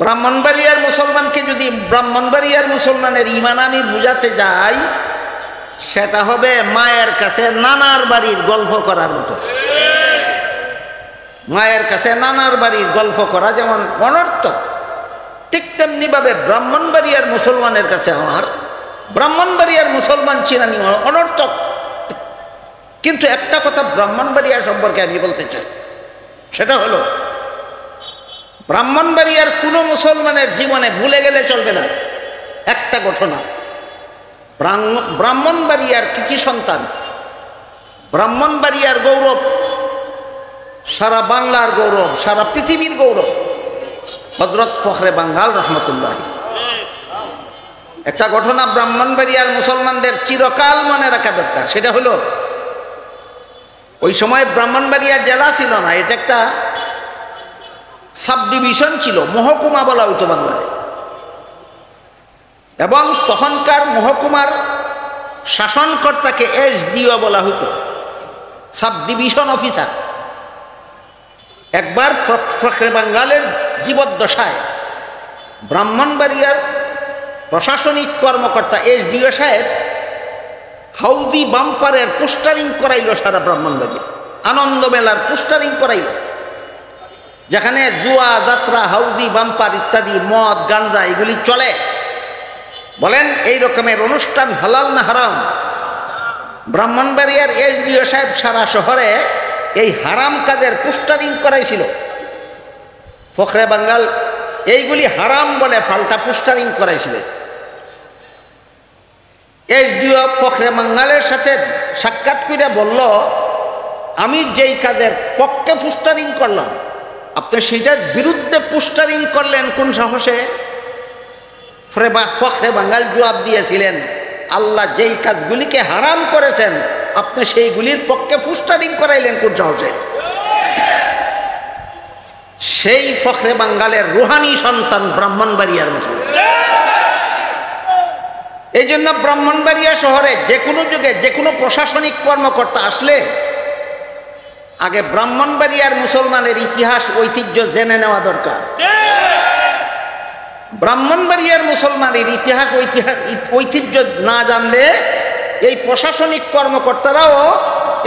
ব্রাহ্মণবাড়িয়ার মুসলমানকে যদি ব্রাহ্মণবাড়িয়ার মুসলমানের ঈমান আমি বুঝাতে যাই, সেটা হবে মায়ের কাছে নানার বাড়ির গল্প করার মতো। মায়ের কাছে নানার বাড়ির গল্প করা যেমন অনর্থক, ঠিক তেমনিভাবে ব্রাহ্মণবাড়িয়ার মুসলমানের কাছে আমার ব্রাহ্মণবাড়িয়ার মুসলমান চিনানি অনর্থক। কিন্তু একটা কথা ব্রাহ্মণবাড়িয়া সম্পর্কে আমি বলতে চাই, সেটা হলো ব্রাহ্মণবাড়িয়ার কোনো মুসলমানের জীবনে ভুলে গেলে চলবে না একটা ঘটনা। ব্রাহ্মণবাড়িয়ার কিছু সন্তান, ব্রাহ্মণবাড়িয়ার গৌরব, সারা বাংলার গৌরব, সারা পৃথিবীর গৌরব, হযরত ফখরে বাঙ্গাল রহমতুল্লাহ। একটা ঘটনা ব্রাহ্মণবাড়িয়ার মুসলমানদের চিরকাল মনে রাখা দরকার। সেটা হলো ওই সময় ব্রাহ্মণবাড়িয়া জেলা ছিল না, এটা একটা সাব ডিভিশন ছিল, মহকুমা বলা হইতো বাংলায়। এবং তখনকার মহকুমার শাসনকর্তাকে SDO বলা হইতো, সাব ডিভিশন অফিসার। একবার ফখরে বাঙ্গালের জীবদ্দশায় ব্রাহ্মণবাড়িয়ার প্রশাসনিক কর্মকর্তা SDO সাহেব হাউজি বাম্পারের পোস্টারিং করাইল সারা ব্রাহ্মণবাড়িয়া, আনন্দ মেলার পোস্টারিং করাইল, যেখানে জুয়া, যাত্রা, হাউজি বাম্পার ইত্যাদি, মদ, গাঞ্জা এগুলি চলে। বলেন এই রকমের অনুষ্ঠান হালাল না হারাম? ব্রাহ্মণবাড়িয়ার SDO সাহেব সারা শহরে এই হারাম কাজের পোস্টারিং করাইছিল। ফখরে বাঙ্গাল এইগুলি হারাম বলে ফাল্টা পোস্টারিং করাইছিল। SDO ফখরে বাঙ্গালের সাথে সাক্ষাৎ করে বলল, আমি যেই কাজের পক্ষে পোস্টারিং করলাম, আপনি সেটার বিরুদ্ধে পোস্টারিং করলেন কোন সাহসে? ফখরে বাঙ্গাল জবাব দিয়েছিলেন, আল্লাহ যেই কাজগুলিকে হারাম করেছেন আপনি সেইগুলির পক্ষে পোস্টারিং করাইলেন কোন সাহসে? সেই ফখরে বাঙ্গালের রুহানি সন্তান ব্রাহ্মণবাড়িয়ার মুসলমান। এই জন্য ব্রাহ্মণবাড়িয়া শহরে যে কোনো যুগে যে কোনো প্রশাসনিক কর্মকর্তা আসলে আগে ব্রাহ্মণবাড়িয়ার মুসলমানের ইতিহাস ঐতিহ্য জেনে নেওয়া দরকার। ব্রাহ্মণবাড়িয়ার মুসলমানের ইতিহাস ঐতিহ্য না জানলে এই প্রশাসনিক কর্মকর্তারাও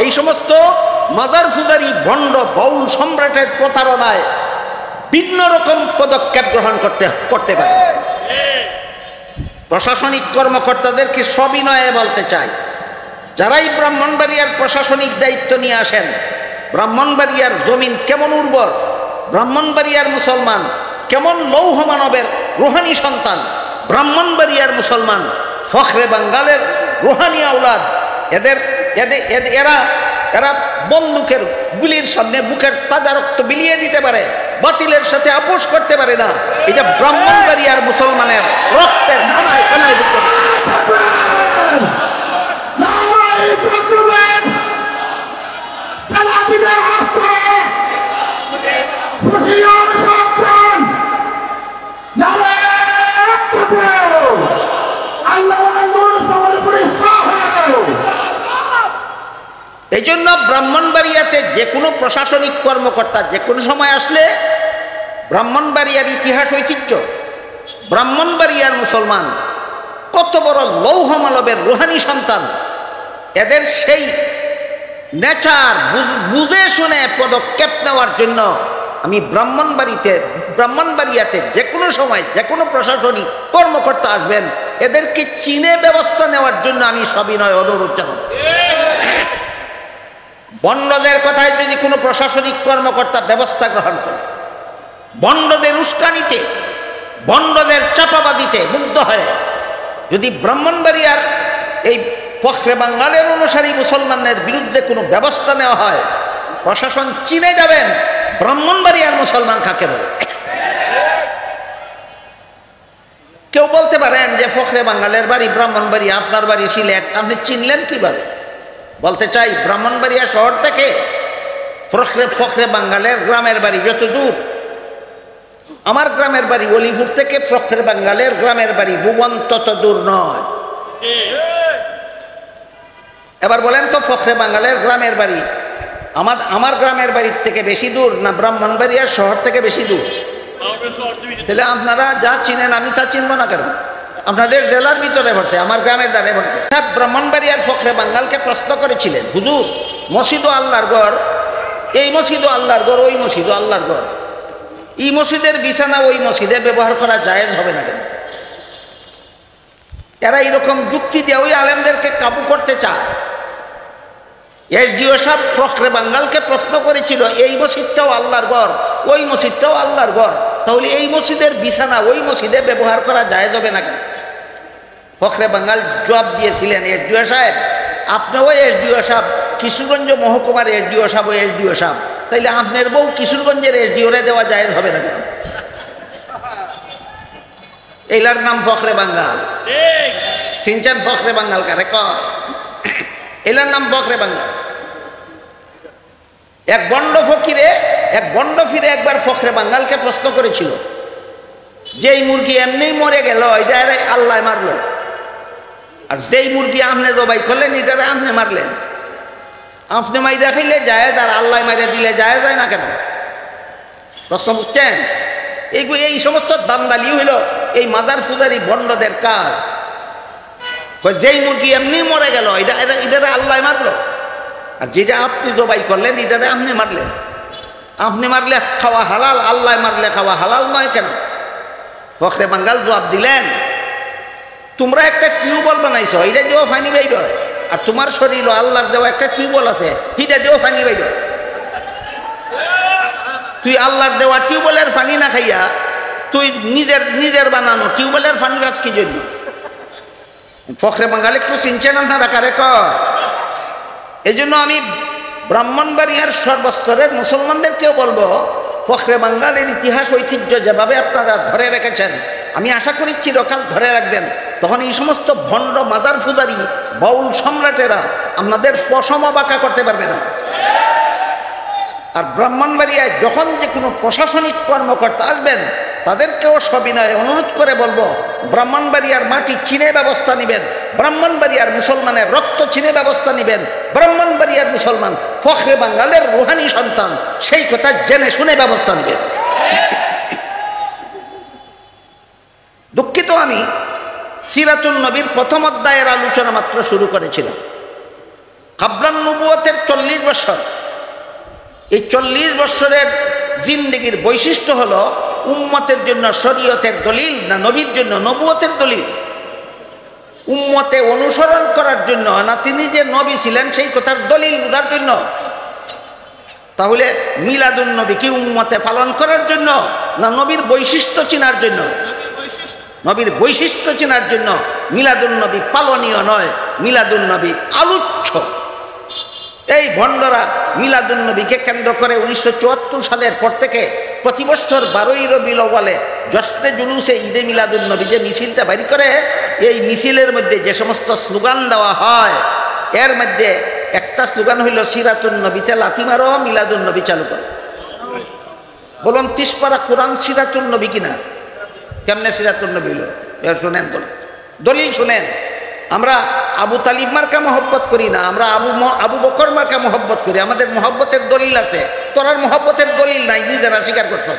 এই সমস্ত মাজার পূজারী ভণ্ড বাউল সম্রাটের প্রতারণায় ভিন্ন রকম পদক্ষেপ গ্রহণ করতে পারে। প্রশাসনিক কর্মকর্তাদেরকে সবিনয়ে বলতে চাই, যারাই ব্রাহ্মণবাড়িয়ার প্রশাসনিক দায়িত্ব নিয়ে আসেন, ব্রাহ্মণবাড়িয়ার জমিন কেমন উর্বর, ব্রাহ্মণবাড়িয়ার মুসলমান কেমন লৌহ মানবের রুহানি সন্তান, ব্রাহ্মণবাড়িয়ার মুসলমান ফখরে বাঙ্গালের রুহানি আওলাদ, এরা বন্দুকের গুলির সামনে বুকের তাজা রক্ত বিলিয়ে দিতে পারে, বাতিলের সাথে আপোষ করতে পারে না। এটা ব্রাহ্মণবাড়িয়ার মুসলমানের রক্তের কণায় কণায় এই জন্য ব্রাহ্মণবাড়িয়াতে যে কোনো প্রশাসনিক কর্মকর্তা যে কোনো সময় আসলে ব্রাহ্মণবাড়িয়ার ইতিহাস ঐতিহ্য, ব্রাহ্মণবাড়িয়ার মুসলমান কত বড় লৌহ মানবের রুহানি সন্তান, এদের সেই নেচার বুঝে শুনে পদক্ষেপ নেওয়ার জন্য আমি ব্রাহ্মণবাড়িয়াতে যে কোনো সময় যে কোনো প্রশাসনিক কর্মকর্তা আসবেন, এদেরকে চিনে ব্যবস্থা নেওয়ার জন্য আমি সবিনয় অনুরোধ জানাব। বন্ডদের কথায় যদি কোনো প্রশাসনিক কর্মকর্তা ব্যবস্থা গ্রহণ করে, বন্ডদের উস্কানিতে, বন্ডদের চাপাবাদিতে মুগ্ধ হয়ে যদি ব্রাহ্মণবাড়িয়ার এই ফখরে বাঙ্গালের অনুসারী মুসলমানদের বিরুদ্ধে কোনো ব্যবস্থা নেওয়া হয়, প্রশাসন চিনে যাবেন ব্রাহ্মণবাড়িয়ার মুসলমান কাকে বলে। কেউ বলতে পারেন যে ফখরে বাঙ্গালের বাড়ি ব্রাহ্মণবাড়িয়া, আপনার বাড়ি সিলেট, আপনি চিনলেন কিভাবে? বলতে চাই, ব্রাহ্মণবাড়িয়া শহর থেকে ফখরে বাঙ্গালের গ্রামের বাড়ি যত দূর, আমার গ্রামের বাড়ি অলিপুর থেকে ফখরে বাঙ্গালের গ্রামের বাড়ি ভুবন তত দূর নয়। এবার বলেন তো, ফখরে বাঙ্গালের গ্রামের বাড়ি আমার গ্রামের বাড়ির থেকে বেশি দূর না ব্রাহ্মণবাড়িয়া শহর থেকে বেশি দূর? তাহলে আপনারা যা চিনেন আমি তা চিনব না কেন? আপনাদের জেলার ভিতরে পড়ছে, আমার গ্রামের দ্বারে পড়ছে। ব্রাহ্মণবাড়িয়ার ফখরে বাঙ্গালকে প্রশ্ন করেছিলেন, হুজুর মসজিদও আল্লাহর ঘর, এই মসজিদও আল্লাহর ঘর, ওই মসজিদও আল্লাহর ঘর, এই মসজিদের বিছানা ওই মসজিদে ব্যবহার করা জায়েজ হবে না কেন? এরা এরকম যুক্তি দিয়ে ওই আলেমদেরকে কাবু করতে চায়। এসডিও সাহেব ফখরে বাঙ্গালকে প্রশ্ন করেছিল, এই মসজিদটাও আল্লাহর ঘর, ওই মসজিদটাও আল্লাহর ঘর, তাহলে এই মসজিদের বিছানা ওই মসজিদে ব্যবহার করা জায়েজ হবে না কেন? ফখরে বাঙ্গাল জবাব দিয়েছিলেন, এসডিও সাহেব আপনিও এসডিও সাহেব, কিশোরগঞ্জ মহকুমার এসডিও সাহেব, এসডিও সাহেব, তাইলে আপনার বউ কিশোরগঞ্জের এসডিওরে দেওয়া জায়েজ হবে না কেন? এইলার নাম ফখরে বাঙ্গাল, চিনছেন ফখরে বাঙ্গাল কারে কয়? এলার নাম ফখরে বাঙ্গাল। এক বন্ড ফিরে একবার ফখরে বাঙ্গালকে প্রশ্ন করেছিল যে এই মুরগি এমনি মরে গেল, এটা আল্লাহ মারলো, আর যেই মুরগি আপনি জবাই করলেন এটারে আপনি মারলেন, আপনি মাইরা খাইলে যায় আর আল্লাহ মাইরা দিলে যায় না কেন? প্রশ্ন বুঝছেন? এই সমস্ত দান্দালি হইল এই মাজার ফুজারি বন্ডদের কাজ। যেই মুরগি এমনি মরে গেল এটারে আল্লাহ মারলো, আর যেটা আপনি জবাই করলেন এটারে আপনি মারলেন, আপনি মারলে খাওয়া হালাল, আল্লাহ মারলে খাওয়া হালাল নয় কেন? ফখরে বাঙ্গাল জবাব দিলেন, তোমরা একটা টিউবওয়েল বানাইছো, এটা দিয়েও পানি বাইর হয়, আর তোমার শরীর আল্লাহর দেওয়া একটা টিউবওয়েল আছে, এটা দিয়েও পানি বাইর হয়। তুই আল্লাহর দেওয়া টিউবওয়েলের পানি না খাইয়া তুই নিজের বানানো টিউবওয়েলের পানি গাছ কি জন্য? ফখরে বাঙ্গাল একটু চিনছেন আপনারা কারে কয়? এই জন্য আমি ব্রাহ্মণবাড়িয়ার সর্বস্তরের মুসলমানদেরকেও বলবো, ফখরে বাঙ্গালের ইতিহাস ঐতিহ্য যেভাবে আপনারা ধরে রেখেছেন, আমি আশা করি চিরকাল ধরে রাখবেন। তখন এই সমস্ত ভণ্ড মাজার ফুদারি বাউল সম্রাটেরা আপনাদের পশম বাঁকা করতে পারবে না। আর ব্রাহ্মণবাড়িয়ায় যখন যে কোনো প্রশাসনিক কর্মকর্তা আসবেন তাদেরকেও সবিনয়ে অনুরোধ করে বলবো, ব্রাহ্মণবাড়িয়ার মাটি চিনে ব্যবস্থা নেবেন, ব্রাহ্মণবাড়িয়ার মুসলমানের রক্ত চিনে ব্যবস্থা নেবেন, ব্রাহ্মণবাড়িয়ার মুসলমান ফখরে বাঙ্গালের রুহানি সন্তান, সেই কথা জেনে শুনে ব্যবস্থা নেবেন। দুঃখিত, আমি সিরাতুন নবীর প্রথম অধ্যায়ের আলোচনা মাত্র শুরু করেছিলাম। কাবরান নবুয়তের 40 বছর, এই 40 বছরের জিন্দেগির বৈশিষ্ট্য হলো উম্মতের জন্য শরীয়তের দলিল না নবীর জন্য নবুয়তের দলিল? উম্মতে অনুসরণ করার জন্য না তিনি যে নবী ছিলেন সেই কথার দলিল বোঝার জন্য? তাহলে মিলাদুন নবী কি উম্মতে পালন করার জন্য না নবীর বৈশিষ্ট্য চেনার জন্য? নবীর বৈশিষ্ট্য চেনার জন্য। মিলাদুন নবী পালনীয় নয়, মিলাদুন নবী আলোচ্য। এই ভণ্ডরা মিলাদুন নবীকে কেন্দ্র করে 1974 সালের পর থেকে প্রতি বছর 12ই রবিউল আউয়ালে জশ্নে জুলুসে ঈদে মিলাদুন নবী যে মিছিলটা বাইর করে, এই মিছিলের মধ্যে যে সমস্ত স্লোগান দেওয়া হয় এর মধ্যে একটা স্লোগান হইল সিরাতুন নবীতে লাথি মারো, মিলাদুন নবী চালু করো। বলুন 30 পারা কোরআন সিরাতুন নবী কিনা? কেমনে সিরাতুন নবী হইল? শুনেন দলিল শুনেন। আমরা আবু তালিব মার্কা মহব্বত করি না, আমরা আবু বকর মার্কা মহব্বত করি। আমাদের মহব্বতের দলিল আছে, তোরার মহব্বতের দলিল নাই, নিজেরা স্বীকার করত।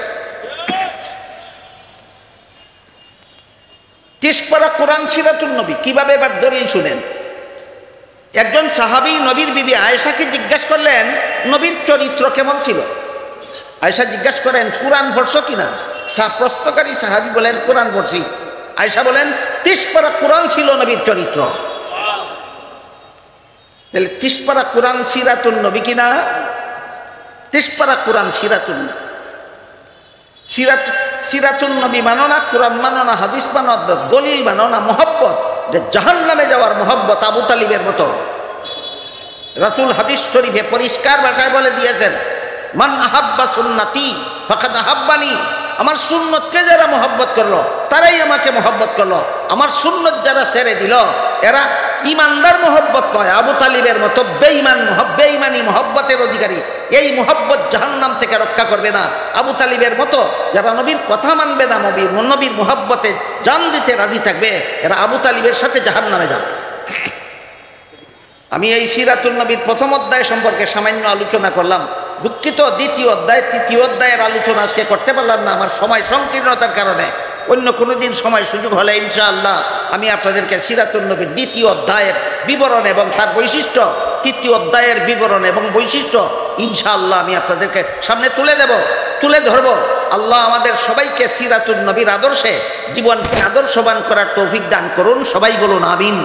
30 পারা কোরআন সিরাতুন নবী কিভাবে? এবার দলিল শুনেন। একজন সাহাবী নবীর বিবি আয়েশাকে জিজ্ঞাসা করলেন নবীর চরিত্র কেমন ছিল। আয়েশা জিজ্ঞাসা করেন কোরআন পড়ছো কিনা? প্রশ্নকারী সাহাবী বলেন কোরআন পড়ছি। আয়েশা বলেন 30 পারা কোরআন ছিল নবীর চরিত্র। তাহলে 30 পারা কোরআন সিরাতুন নবী কিনা? 30 পারা কোরআন সিরাতুন। সিরাতুন নবী মানো না, কোরআন মানো না, হাদিস মানো, দলিল মানো না, মহব্বত যে জাহান্নামে যাওয়ার মহব্বত আবু তালিবের মতো। রাসূল হাদিস শরীফে পরিষ্কার ভাষায় বলে দিয়েছেন, মান আহাব্বা সুন্নতি ফাকাদ আহাব্বানি। আমার সুন্নতকে যারা মহব্বত করলো তারাই আমাকে মহব্বত করলো। আমার সুন্নত যারা ছেড়ে দিল এরা ইমানদার মহব্বত নয়, আবু তালিবের মতো বেঈমানি মহব্বতের অধিকারী। এই মহব্বত জাহান্নাম থেকে রক্ষা করবে না। আবু তালিবের মতো যারা নবীর কথা মানবে না, নবীর মহব্বতে জান দিতে রাজি থাকবে, এরা আবু তালিবের সাথে জাহান্নামে যাবে। আমি এই সিরাতুন নবীর প্রথম অধ্যায় সম্পর্কে সামান্য আলোচনা করলাম। দুঃখিত দুঃখিত, দ্বিতীয় অধ্যায় তৃতীয় অধ্যায়ের আলোচনা আজকে করতে পারলাম না আমার সময় সংকীর্ণতার কারণে। অন্য কোনো দিন সময় সুযোগ হলে ইনশাআল্লাহ আমি আপনাদেরকে সিরাতুন নবীর দ্বিতীয় অধ্যায়ের বিবরণ এবং তার বৈশিষ্ট্য, তৃতীয় অধ্যায়ের বিবরণ এবং বৈশিষ্ট্য ইনশাআল্লাহ আমি আপনাদেরকে সামনে তুলে ধরব। আল্লাহ আমাদের সবাইকে সিরাতুন নবীর আদর্শে জীবনকে আদর্শবান করার তৌফিক দান করুন। সবাই বলুন আমিন।